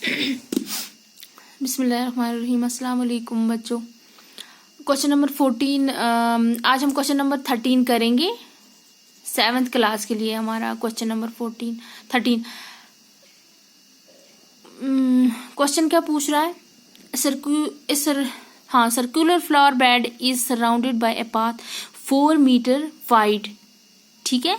बिस्मिल्लाहिर्रहमानिर्रहीम। अस्सलाम वालेकुम बच्चों। क्वेश्चन नंबर 14, आज हम क्वेश्चन नंबर 13 करेंगे। 7th क्लास के लिए हमारा क्वेश्चन नंबर 13। क्वेश्चन क्या पूछ रहा है? Circular flower bed is surrounded by a path 4 metre wide. ठीक है।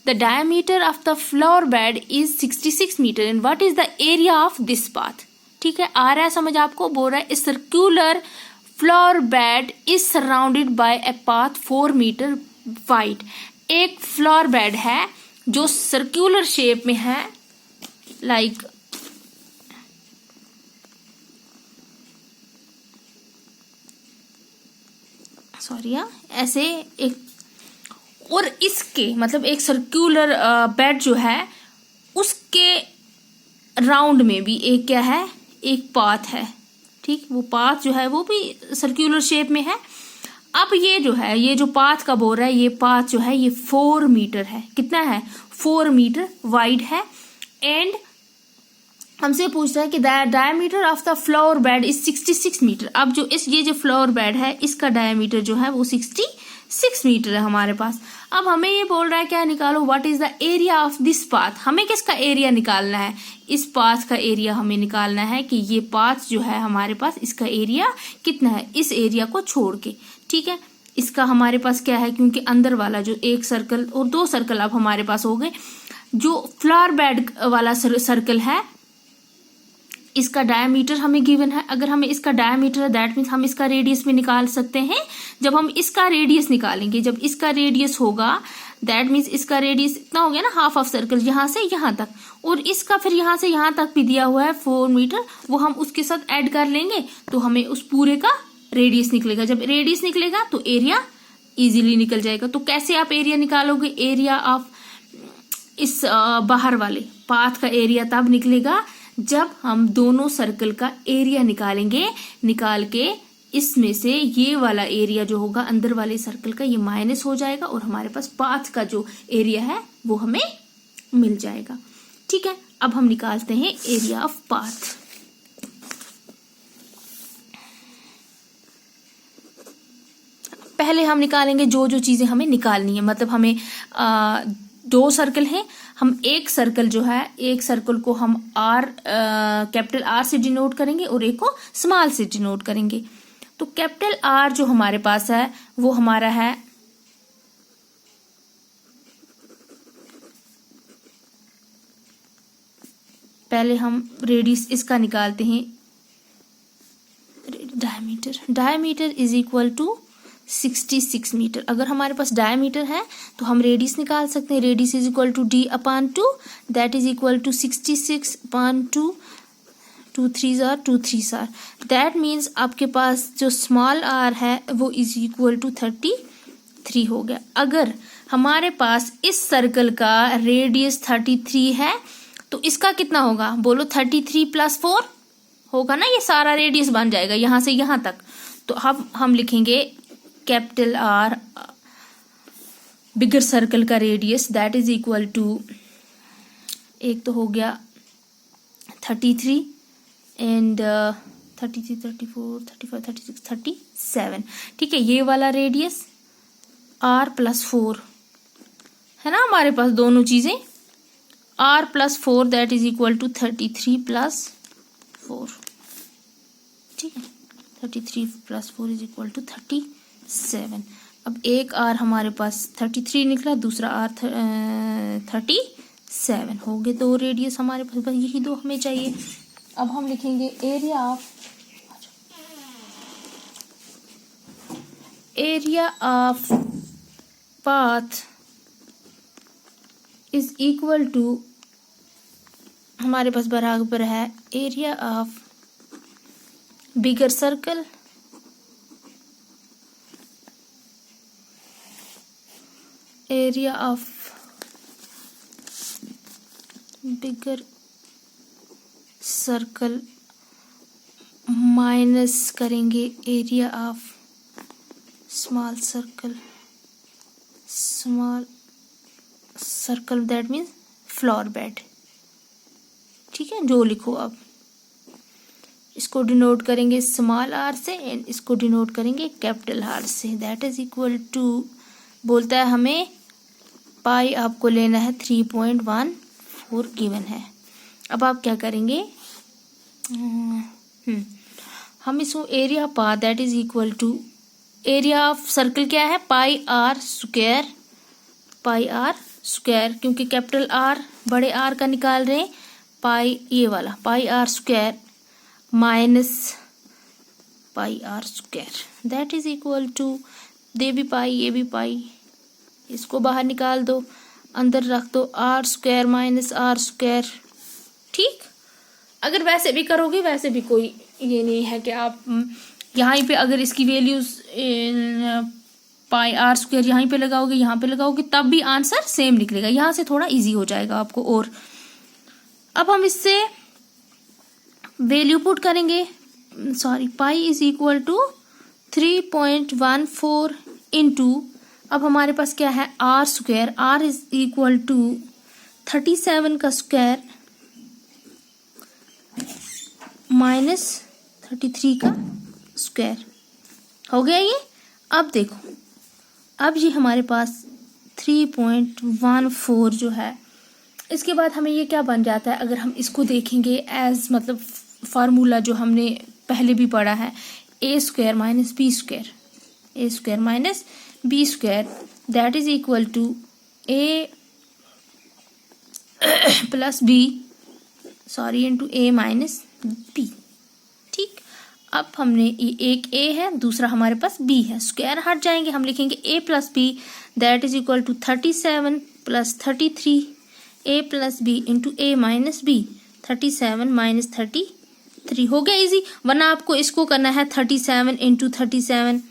The diameter of the flower bed is 66 metre and what is the area of this path. ठीक है, आ रहा है समझ आपको? बोल रहा है circular flower bed is surrounded by a path 4 metre wide. एक फ्लावर बेड है जो सर्कुलर शेप में है, लाइक ऐसे एक, और इसके मतलब एक सर्कुलर बेड जो है उसके राउंड में भी एक क्या है, एक पाथ है। ठीक, वो पाथ जो है वो भी सर्कुलर शेप में है। अब ये जो है, ये जो पाथ का बोल रहा है, ये पाथ जो है ये 4 मीटर है। कितना है? 4 मीटर वाइड है। एंड हमसे पूछता है कि the diameter of the flower bed is 66 metre. अब जो ये जो फ्लावर बेड है इसका डायमीटर जो है वो 66 मीटर है हमारे पास। अब हमें ये बोल रहा है क्या निकालो, what is the area of this path. हमें किसका एरिया निकालना है? इस पाथ का एरिया हमें निकालना है कि ये पाथ जो है हमारे पास, इसका एरिया कितना है इस एरिया को छोड़ के। ठीक है, इसका हमारे पास क्या है, क्योंकि अंदर वाला जो एक सर्कल और 2 सर्कल अब हमारे पास हो गए। जो फ्लावर बेड वाला सर्कल है इसका डायमीटर हमें गिवन है। अगर हमें इसका डायमीटर है दैट मीन्स हम इसका रेडियस भी निकाल सकते हैं। जब हम इसका रेडियस निकालेंगे, जब इसका रेडियस होगा दैट मीन्स इसका रेडियस इतना हो गया ना, हाफ ऑफ सर्कल, यहाँ से यहाँ तक, और इसका फिर यहाँ से यहाँ तक भी दिया हुआ है 4 मीटर, वो हम उसके साथ ऐड कर लेंगे तो हमें उस पूरे का रेडियस निकलेगा। जब रेडियस निकलेगा तो एरिया इजीली निकल जाएगा। तो कैसे आप एरिया निकालोगे? एरिया ऑफ इस बाहर वाले पाथ का एरिया तब निकलेगा जब हम दोनों सर्कल का एरिया निकालेंगे। निकाल के इसमें से ये वाला एरिया जो होगा अंदर वाले सर्कल का, ये माइनस हो जाएगा और हमारे पास पाथ का जो एरिया है वो हमें मिल जाएगा। ठीक है, अब हम निकालते हैं एरिया ऑफ पाथ। पहले हम निकालेंगे जो जो चीजें हमें निकालनी है। मतलब हमें 2 सर्कल हैं, हम एक सर्कल जो है, एक सर्कल को हम कैपिटल आर से डिनोट करेंगे और एक को स्मॉल से डिनोट करेंगे। तो कैपिटल आर जो हमारे पास है वो हमारा है पहले हम रेडियस इसका निकालते हैं, diameter is equal to 66 metre. अगर हमारे पास डायमीटर है तो हम रेडियस निकाल सकते हैं। Radius is equal to d upon 2, that is equal to 66 upon 2, 2 3 R 2 3 R. That means आपके पास जो स्मॉल r है वो इज इक्वल टू 33 हो गया। अगर हमारे पास इस सर्कल का रेडियस 33 है तो इसका कितना होगा? बोलो 33 + 4 होगा ना, ये सारा रेडियस बन जाएगा यहाँ से यहाँ तक। तो अब हम लिखेंगे कैपिटल आर बिगर सर्कल का radius that is equal to, एक तो हो गया 33 एंड 33 34 35 36 37। ठीक है, ये वाला रेडियस r + 4 है ना हमारे पास दोनों चीजें, r + 4 that is equal to 33 + 4। ठीक है, 33 + 4 इज इक्वल टू 37। अब एक r हमारे पास 33 निकला, दूसरा r 37 हो गए। 2 रेडियस हमारे पास, बस यही 2 हमें चाहिए। अब हम लिखेंगे area of path is equal to, हमारे पास बराबर है area of bigger circle area of bigger circle minus करेंगे area of small circle that means flower bed. ठीक है, जो लिखो अब इसको डिनोट करेंगे स्मॉल आर से एंड इसको डिनोट करेंगे कैपिटल आर से। दैट इज इक्वल टू, बोलता है हमें पाई आपको लेना है 3.14 गिवन है। अब आप क्या करेंगे, हम इसको एरिया पा, that is equal to area of circle क्या है, pi R square, pi R square, क्योंकि कैपिटल आर बड़े आर का निकाल रहे हैं, पाई ये वाला pi R square minus pi R square that is equal to, दे भी पाई ये भी पाई, इसको बाहर निकाल दो, अंदर रख दो, R square minus R square. ठीक, अगर वैसे भी करोगे वैसे भी कोई ये नहीं है कि आप यहाँ पे अगर इसकी वैल्यूज पाई आर स्क्वायर यहाँ पे लगाओगे यहाँ पे लगाओगे तब भी आंसर सेम निकलेगा। यहाँ से थोड़ा इजी हो जाएगा आपको। और अब हम इससे वैल्यू पुट करेंगे, sorry pi is equal to 3.14 into, अब हमारे पास क्या है R square, R is equal to 37 का स्क्वायर माइनस 33 का स्क्वायर हो गया ये। अब देखो, अब ये हमारे पास 3.14 जो है, इसके बाद हमें ये क्या बन जाता है, अगर हम इसको देखेंगे एज मतलब फार्मूला जो हमने पहले भी पढ़ा है, A square minus B square, A square minus B square that is equal to A plus B, sorry into A minus B. ठीक, अब हमने ये एक ए है दूसरा हमारे पास बी है, स्क्वायर हट जाएंगे, हम लिखेंगे A plus B that is equal to 37 plus 33 A plus B into A minus B, 37 minus 33 हो गया इजी। वरना आपको इसको करना है 37 इंटू 37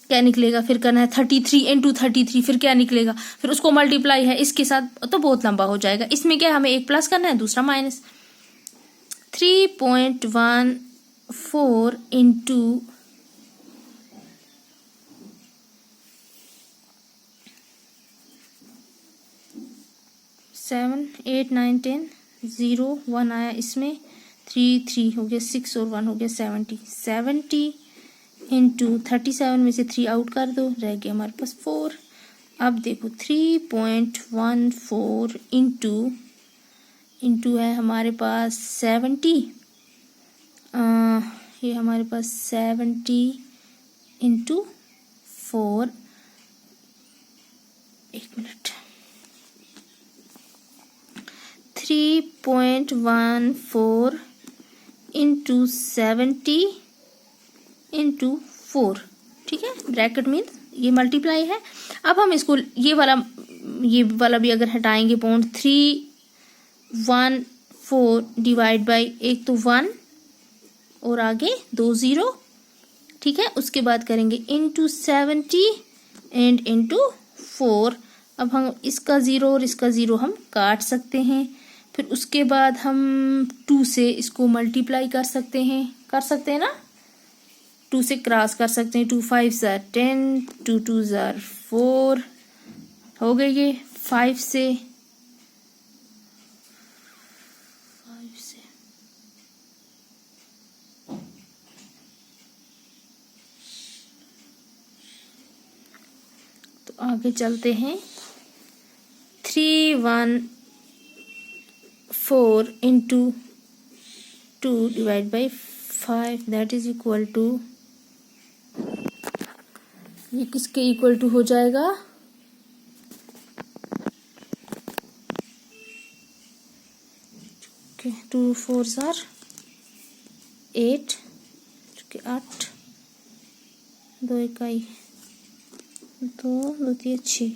क्या निकलेगा, फिर करना है 33 इंटू 33 फिर क्या निकलेगा, फिर उसको मल्टीप्लाई है इसके साथ तो बहुत लंबा हो जाएगा। इसमें क्या हमें एक प्लस करना है दूसरा माइनस। 3.14 इंटू 7 8 9 10 0 1 आया इसमें, 3 3 हो गया 6 और 1 हो गया 70 इंटू 37 में से 3 आउट कर दो, रह गया हमारे पास 4। अब देखो 3.14 इंटू है हमारे पास 70, ये हमारे पास 70 इंटू 4, एक मिनट, 3.14 इंटू 70 इंटू 4, ठीक है, ब्रैकेट मीन्स ये मल्टीप्लाई है। अब हम इसको ये वाला भी अगर हटाएंगे पॉइंट 314 डिवाइड बाई, एक तो 1 और आगे 2 0, ठीक है, उसके बाद करेंगे इंटू 70 एंड इंटू 4। अब हम इसका 0 और इसका 0 हम काट सकते हैं, फिर उसके बाद हम 2 से इसको मल्टीप्लाई कर सकते हैं ना, 2 से क्रॉस कर सकते हैं, 2 5 10, 2 2 4 हो गए ये, 5 से तो आगे चलते हैं। 314 into 2 divide by 5 that is equal to, ये किसके इक्वल टू हो जाएगा, ओके 2 4 8, 8 2 इकाई 2 2 3 6,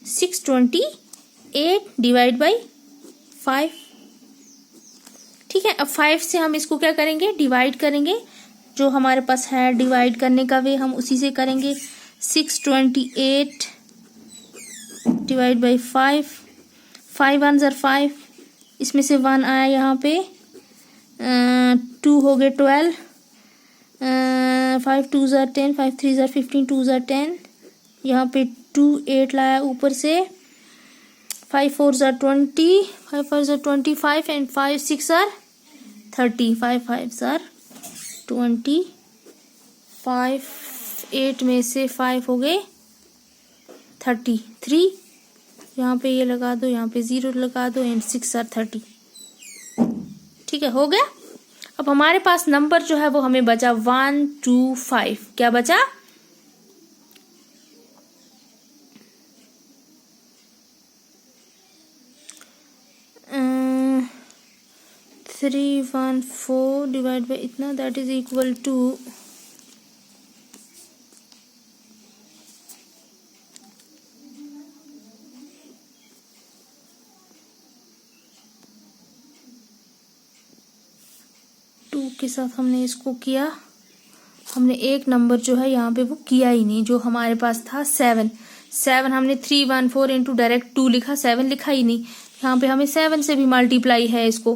628 डिवाइड बाई 5, ठीक है। अब 5 से हम इसको क्या करेंगे, डिवाइड करेंगे, जो हमारे पास है डिवाइड करने का वे हम उसी से करेंगे। 628 डिवाइड बाई 5, 5 1 5, इसमें से 1 आया यहाँ पे, 2 हो गए 12, 5 2 10, 5 3 15, 2 10, यहाँ पे 2 8 लाया ऊपर से, 5 4 20, 5 5 25 एंड 5 6 30, 5 5 25, 8 में से 5 हो गए 33, यहाँ पे ये लगा दो, यहाँ पे 0 लगा दो, एंड 6 आर 30। ठीक है, हो गया। अब हमारे पास नंबर जो है वो हमें बचा 1, 2, 5। क्या बचा? अं, 314 डिवाइड बाई इतना, दैट इज इक्वल टू 2 के साथ हमने इसको किया। हमने एक नंबर जो है यहाँ पे वो किया ही नहीं, जो हमारे पास था 7 हमने 314 इंटू डायरेक्ट 2 लिखा, 7 लिखा ही नहीं। यहाँ पे हमें 7 से भी मल्टीप्लाई है इसको।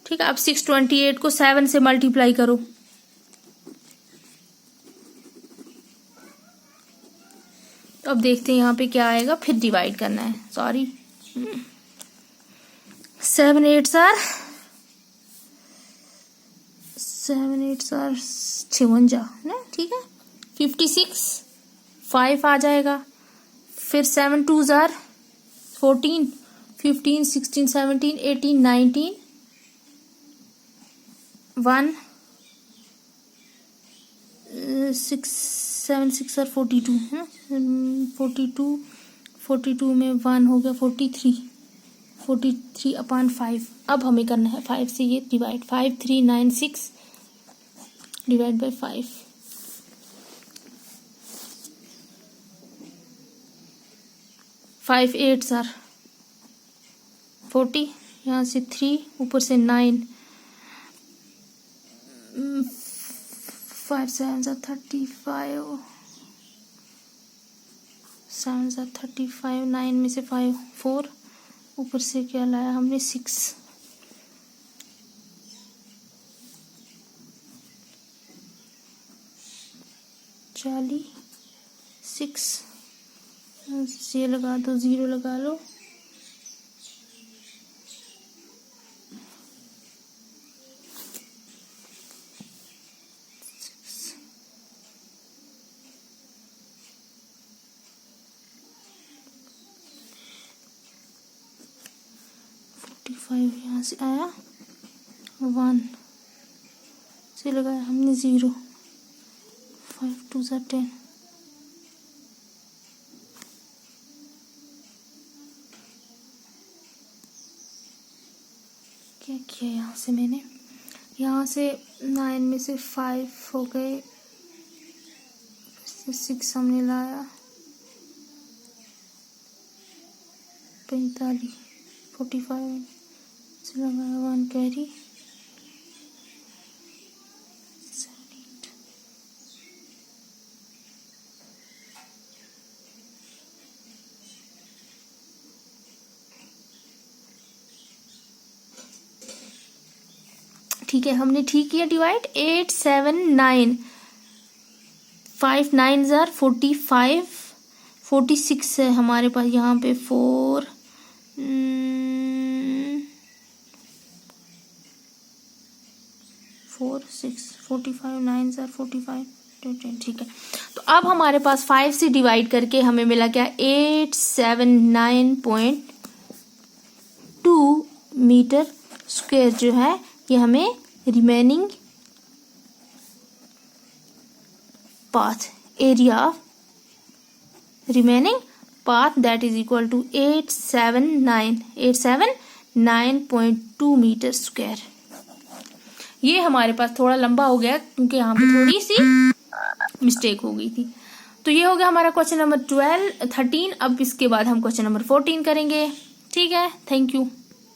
ठीक है, अब 628 को 7 से मल्टीप्लाई करो। तो अब देखते हैं यहाँ पे क्या आएगा, फिर डिवाइड करना है। सॉरी, 7 8 आर 56 ना। ठीक है, 56, 5 आ जाएगा। फिर 7 2 आर 14, 15 16 17 18 19, 1 6 7 6 आर 42 है। 42 में 1 हो गया 43 अपॉन 5। अब हमें करना है 5 से ये डिवाइड। 5 3 9 6 divide by 5। 5 8 आर 40, यहाँ से 3 ऊपर से 9, 5 7 35, 7 35, 9 में से 5 4, ऊपर से क्या लाया हमने 6। चाली 6, ये लगा दो, 0 लगा लो। यहाँ से आया 1 से लगाया हमने 0। 5 2 10। क्या किया यहाँ से मैंने? यहाँ से 9 में से 5 हो गए, 6 हमने लाया, 45 45 से लगाया 1 कैरी, 7 8। ठीक है, हमने ठीक किया डिवाइड। 8 7 9, 5 9 आर 45, 46 है हमारे पास यहाँ पे 4 4 6 45, 9 आर 45 10। ठीक है, तो अब हमारे पास 5 से डिवाइड करके हमें मिला क्या? 879.2 मीटर स्क्वायर जो है ये हमें remaining path, area of remaining path, that is equal to 879.2 metre square. ये हमारे पास थोड़ा लंबा हो गया क्योंकि यहाँ पे थोड़ी सी मिस्टेक हो गई थी। तो ये हो गया हमारा क्वेश्चन नंबर 13। अब इसके बाद हम क्वेश्चन नंबर 14 करेंगे। ठीक है, थैंक यू।